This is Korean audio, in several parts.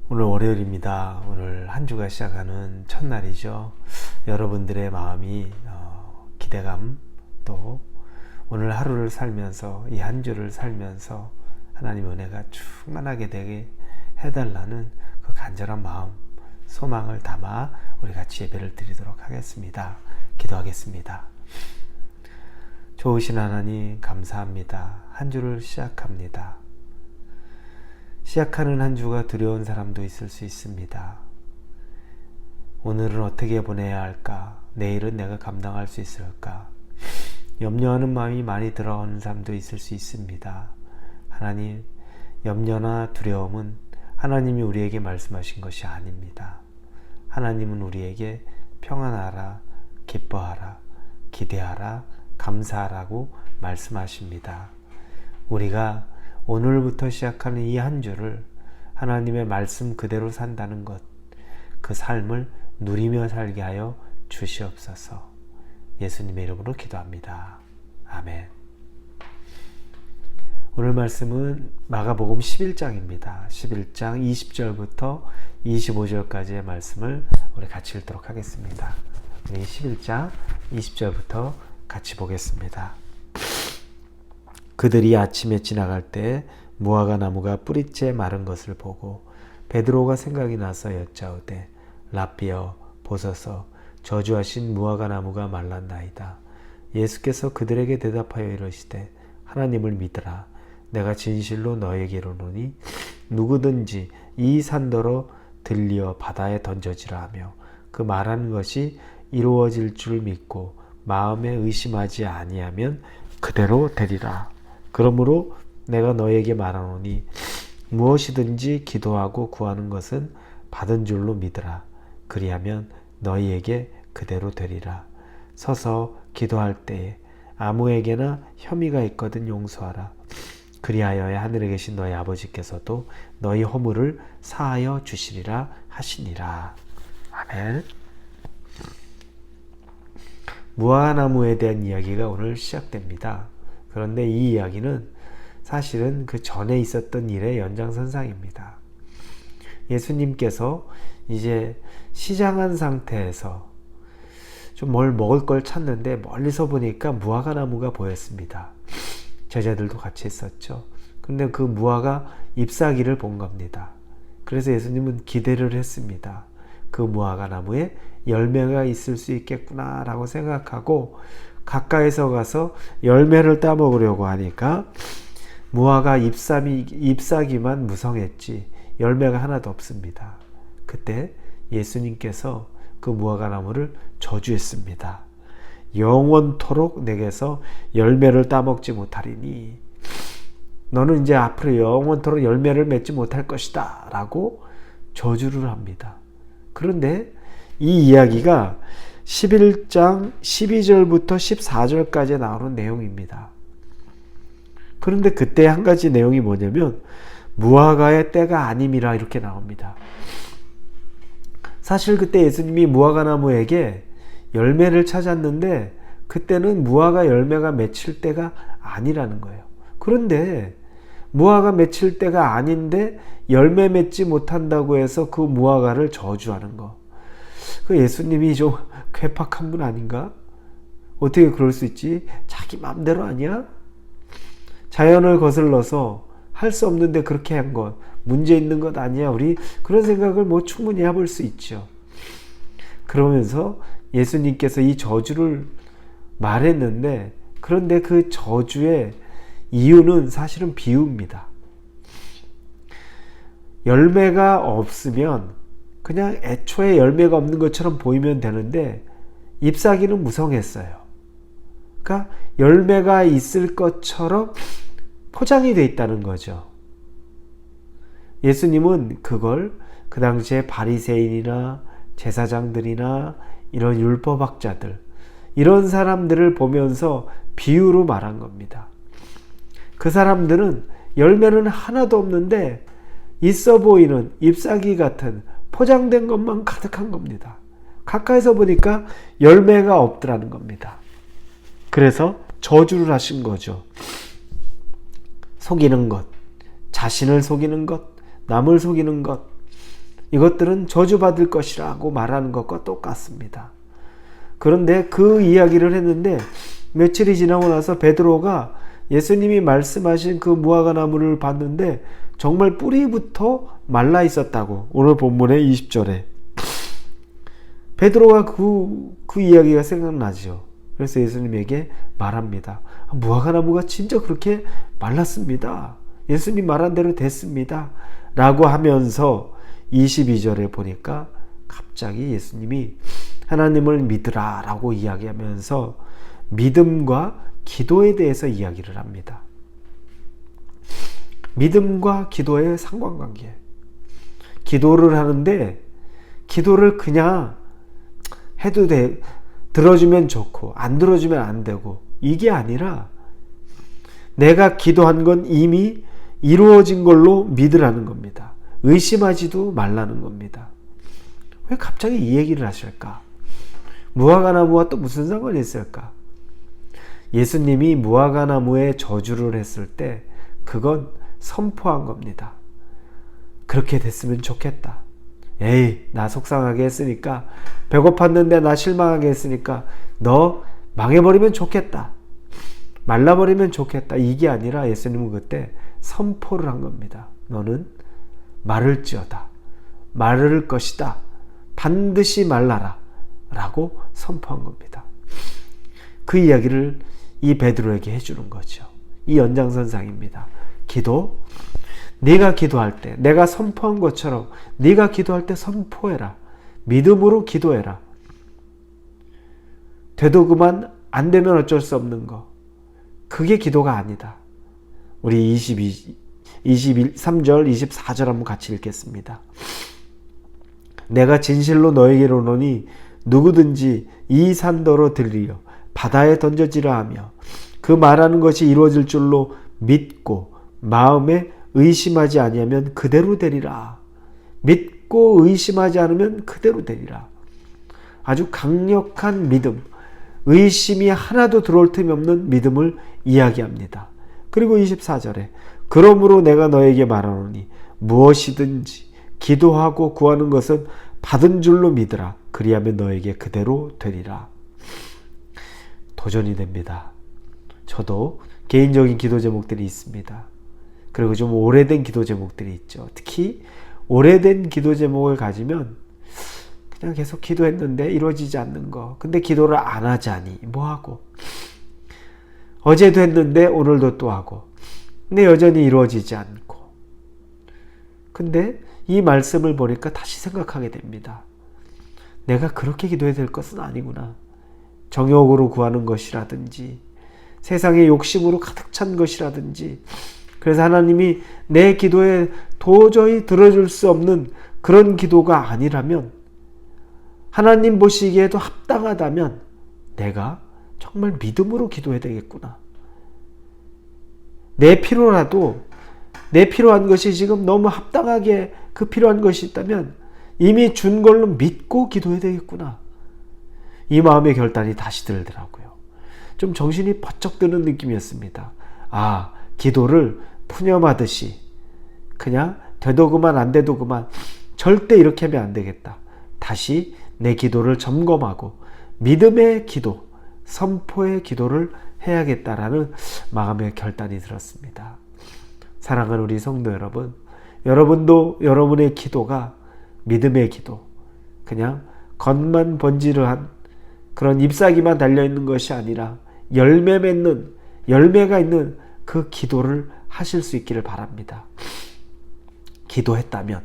오늘 월요일입니다. 오늘 한 주가 시작하는 첫날이죠. 여러분들의 마음이 기대감, 또 오늘 하루를 살면서, 이 한 주를 살면서 하나님의 은혜가 충만하게 되게 해달라는 그 간절한 마음, 소망을 담아 우리 같이 예배를 드리도록 하겠습니다. 기도하겠습니다. 좋으신 하나님 감사합니다. 한 주를 시작합니다. 시작하는 한 주가 두려운 사람도 있을 수 있습니다. 오늘은 어떻게 보내야 할까? 내일은 내가 감당할 수 있을까? 염려하는 마음이 많이 들어오는 사람도 있을 수 있습니다. 하나님, 염려나 두려움은 하나님이 우리에게 말씀하신 것이 아닙니다. 하나님은 우리에게 평안하라, 기뻐하라, 기대하라, 감사하라고 말씀하십니다. 우리가 오늘부터 시작하는 이 한 주를 하나님의 말씀 그대로 산다는 것, 그 삶을 누리며 살게 하여 주시옵소서. 예수님의 이름으로 기도합니다. 아멘. 오늘 말씀은 마가복음 11장입니다. 11장 20절부터 25절까지의 말씀을 우리 같이 읽도록 하겠습니다. 우리 11장 20절부터 같이 보겠습니다. 그들이 아침에 지나갈 때 무화과 나무가 뿌리째 마른 것을 보고 베드로가 생각이 나서 여짜오되 라삐여 보소서 저주하신 무화과 나무가 말랐나이다. 예수께서 그들에게 대답하여 이르시되 하나님을 믿으라. 내가 진실로 너에게 이르노니 누구든지 이 산더러 들리어 바다에 던져지라 하며 그 말하는 것이 이루어질 줄 믿고 마음에 의심하지 아니하면 그대로 되리라. 그러므로 내가 너에게 말하노니 무엇이든지 기도하고 구하는 것은 받은 줄로 믿으라. 그리하면 너희에게 그대로 되리라. 서서 기도할 때에 아무에게나 혐의가 있거든 용서하라. 그리하여야 하늘에 계신 너희 아버지께서도 너희 허물을 사하여 주시리라 하시니라. 아멘. 무화과나무에 대한 이야기가 오늘 시작됩니다. 그런데 이 이야기는 사실은 그 전에 있었던 일의 연장선상입니다. 예수님께서 이제 시장한 상태에서 좀 뭘 먹을 걸 찾는데 멀리서 보니까 무화과 나무가 보였습니다. 제자들도 같이 있었죠. 근데 그 무화과 잎사귀를 본 겁니다. 그래서 예수님은 기대를 했습니다. 그 무화과 나무에 열매가 있을 수 있겠구나 라고 생각하고 가까이서 가서 열매를 따먹으려고 하니까 무화과 잎사귀만 무성했지 열매가 하나도 없습니다. 그때 예수님께서 그 무화과 나무를 저주했습니다. 영원토록 내게서 열매를 따먹지 못하리니 너는 이제 앞으로 영원토록 열매를 맺지 못할 것이다 라고 저주를 합니다. 그런데 이 이야기가 11장 12절부터 14절까지 나오는 내용입니다. 그런데 그때 한 가지 내용이 뭐냐면 무화과의 때가 아님이라 이렇게 나옵니다. 사실 그때 예수님이 무화과 나무에게 열매를 찾았는데 그때는 무화과 열매가 맺힐 때가 아니라는 거예요. 그런데 무화과 맺힐 때가 아닌데 열매 맺지 못한다고 해서 그 무화과를 저주하는 거. 그 예수님이 좀 괴팍한 분 아닌가? 어떻게 그럴 수 있지? 자기 마음대로 아니야? 자연을 거슬러서 할 수 없는데 그렇게 한 것, 문제 있는 것 아니야? 우리 그런 생각을 충분히 해볼 수 있죠. 그러면서 예수님께서 이 저주를 말했는데, 그런데 그 저주의 이유는 사실은 비유입니다. 열매가 없으면 그냥 애초에 열매가 없는 것처럼 보이면 되는데 잎사귀는 무성했어요. 그러니까 열매가 있을 것처럼 포장이 되어 있다는 거죠. 예수님은 그걸 그 당시에 바리새인이나 제사장들이나 이런 율법학자들, 이런 사람들을 보면서 비유로 말한 겁니다. 그 사람들은 열매는 하나도 없는데 있어 보이는 잎사귀 같은 포장된 것만 가득한 겁니다. 가까이서 보니까 열매가 없더라는 겁니다. 그래서 저주를 하신 거죠. 속이는 것, 자신을 속이는 것, 남을 속이는 것, 이것들은 저주받을 것이라고 말하는 것과 똑같습니다. 그런데 그 이야기를 했는데 며칠이 지나고 나서 베드로가 예수님이 말씀하신 그 무화과 나무를 봤는데 정말 뿌리부터 말라 있었다고, 오늘 본문의 20절에 베드로가 그 이야기가 생각나죠. 그래서 예수님에게 말합니다. 무화과 나무가 진짜 그렇게 말랐습니다. 예수님 말한 대로 됐습니다. 라고 하면서 22절에 보니까 갑자기 예수님이 하나님을 믿으라 라고 이야기하면서 믿음과 기도에 대해서 이야기를 합니다. 믿음과 기도의 상관관계. 기도를 하는데 기도를 그냥 해도 돼, 들어주면 좋고 안 들어주면 안 되고, 이게 아니라 내가 기도한 건 이미 이루어진 걸로 믿으라는 겁니다. 의심하지도 말라는 겁니다. 왜 갑자기 이 얘기를 하실까? 무화과 나무와 또 무슨 상관이 있을까? 예수님이 무화과 나무에 저주를 했을 때 그건 선포한 겁니다. 그렇게 됐으면 좋겠다. 에이, 나 속상하게 했으니까, 배고팠는데 나 실망하게 했으니까 너 망해버리면 좋겠다, 말라버리면 좋겠다, 이게 아니라 예수님은 그때 선포를 한 겁니다. 너는 마를지어다, 마를 것이다, 반드시 말라라 라고 선포한 겁니다. 그 이야기를 이 베드로에게 해주는 거죠. 이 연장선상입니다. 기도, 네가 기도할 때 내가 선포한 것처럼 네가 기도할 때 선포해라. 믿음으로 기도해라. 되도 그만, 안 되면 어쩔 수 없는 거, 그게 기도가 아니다. 우리 23절 24절 한번 같이 읽겠습니다. 내가 진실로 너에게로 오노니 누구든지 이 산더러 들리려 바다에 던져지라 하며 그 말하는 것이 이루어질 줄로 믿고 마음에 의심하지 아니하면 그대로 되리라. 믿고 의심하지 않으면 그대로 되리라. 아주 강력한 믿음, 의심이 하나도 들어올 틈이 없는 믿음을 이야기합니다. 그리고 24절에 그러므로 내가 너에게 말하노니 무엇이든지 기도하고 구하는 것은 받은 줄로 믿으라. 그리하면 너에게 그대로 되리라. 도전이 됩니다. 저도 개인적인 기도 제목들이 있습니다. 그리고 좀 오래된 기도 제목들이 있죠. 특히 오래된 기도 제목을 가지면 그냥 계속 기도했는데 이루어지지 않는 거. 근데 기도를 안 하자니 뭐하고. 어제도 했는데 오늘도 또 하고. 근데 여전히 이루어지지 않고. 근데 이 말씀을 보니까 다시 생각하게 됩니다. 내가 그렇게 기도해야 될 것은 아니구나. 정욕으로 구하는 것이라든지 세상의 욕심으로 가득 찬 것이라든지, 그래서 하나님이 내 기도에 도저히 들어줄 수 없는 그런 기도가 아니라면, 하나님 보시기에도 합당하다면 내가 정말 믿음으로 기도해야 되겠구나. 내 필요라도, 내 필요한 것이 지금 너무 합당하게 그 필요한 것이 있다면 이미 준 걸로 믿고 기도해야 되겠구나. 이 마음의 결단이 다시 들더라고요. 좀 정신이 번쩍 드는 느낌이었습니다. 아, 기도를 푸념하듯이 그냥 되도 그만 안 돼도 그만, 절대 이렇게 하면 안 되겠다. 다시 내 기도를 점검하고 믿음의 기도, 선포의 기도를 해야겠다라는 마음의 결단이 들었습니다. 사랑하는 우리 성도 여러분, 여러분도 여러분의 기도가 믿음의 기도, 그냥 겉만 번지르한 그런 잎사귀만 달려있는 것이 아니라 열매 맺는, 열매가 있는 그 기도를 하실 수 있기를 바랍니다. 기도했다면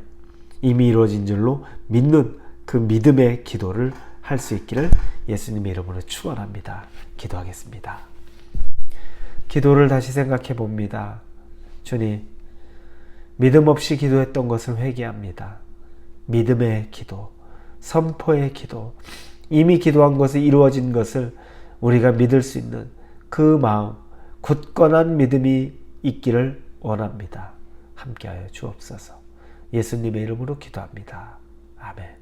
이미 이루어진 줄로 믿는 그 믿음의 기도를 할 수 있기를 예수님의 이름으로 축원합니다. 기도하겠습니다. 기도를 다시 생각해 봅니다. 주님, 믿음 없이 기도했던 것을 회개합니다. 믿음의 기도, 선포의 기도, 이미 기도한 것이 이루어진 것을 우리가 믿을 수 있는 그 마음, 굳건한 믿음이 있기를 원합니다. 함께하여 주옵소서. 예수님의 이름으로 기도합니다. 아멘.